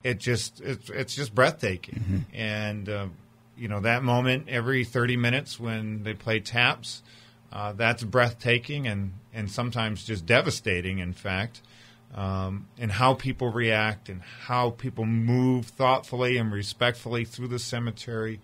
it's just breathtaking. And that moment every 30 minutes when they play taps, that's breathtaking and sometimes just devastating, in fact. And how people react and how people move thoughtfully and respectfully through the cemetery,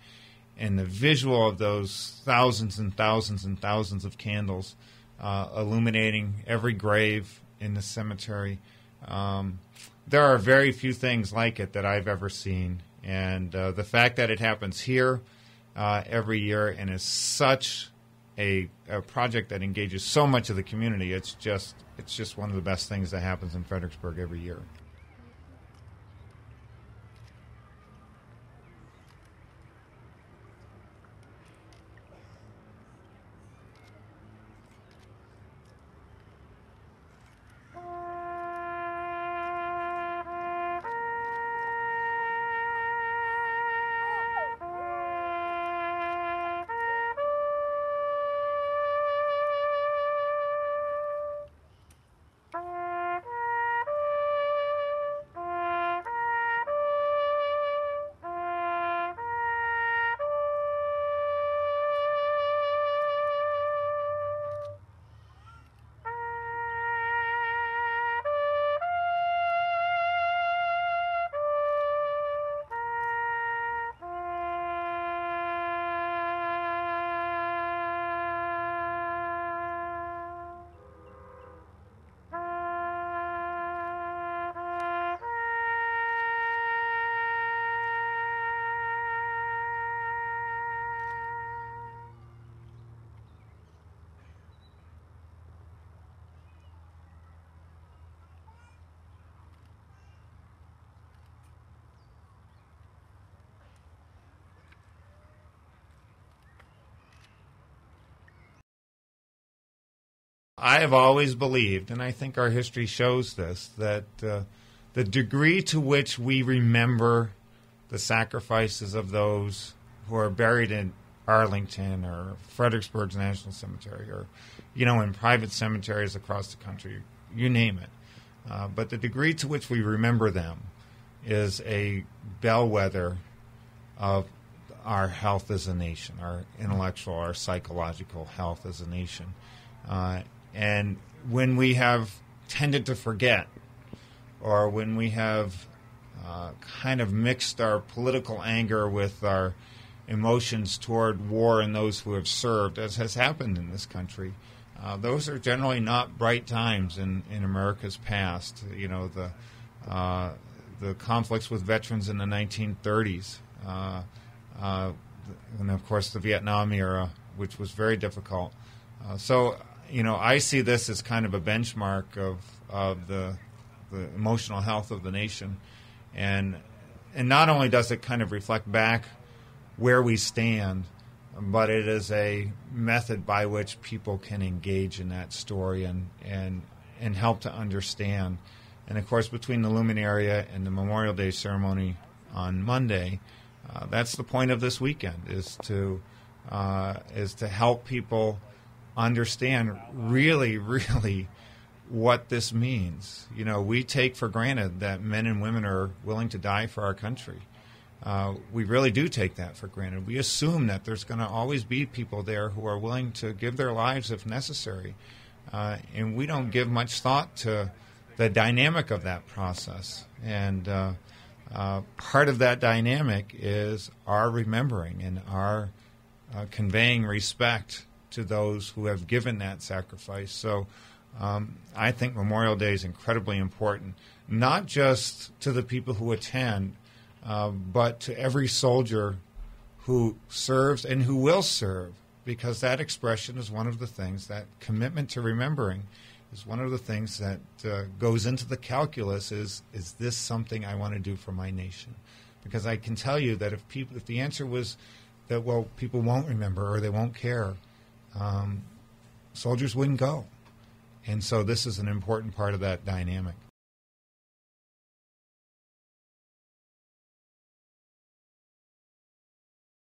and the visual of those thousands and thousands and thousands of candles illuminating every grave in the cemetery. There are very few things like it that I've ever seen. And the fact that it happens here every year and is such a project that engages so much of the community, it's just one of the best things that happens in Fredericksburg every year. I have always believed, and I think our history shows this, that the degree to which we remember the sacrifices of those who are buried in Arlington or Fredericksburg National Cemetery or, in private cemeteries across the country, you name it. But the degree to which we remember them is a bellwether of our health as a nation, our intellectual, our psychological health as a nation. And when we have tended to forget, or when we have kind of mixed our political anger with our emotions toward war and those who have served, as has happened in this country, those are generally not bright times in America's past. The conflicts with veterans in the 1930s, and of course the Vietnam era, which was very difficult. So I see this as kind of a benchmark of the emotional health of the nation, and not only does it kind of reflect back where we stand, but it is a method by which people can engage in that story and help to understand. And of course, between the Luminaria and the Memorial Day ceremony on Monday, that's the point of this weekend, is to help people understand really, really what this means. We take for granted that men and women are willing to die for our country. We really do take that for granted. We assume that there's going to always be people there who are willing to give their lives if necessary. And we don't give much thought to the dynamic of that process. And part of that dynamic is our remembering and our conveying respect to those who have given that sacrifice. So I think Memorial Day is incredibly important, not just to the people who attend, but to every soldier who serves and who will serve, because that expression is one of the things, that commitment to remembering is one of the things that goes into the calculus. Is this something I want to do for my nation? Because I can tell you that if the answer was that, well, people won't remember or they won't care, soldiers wouldn't go. And so this is an important part of that dynamic.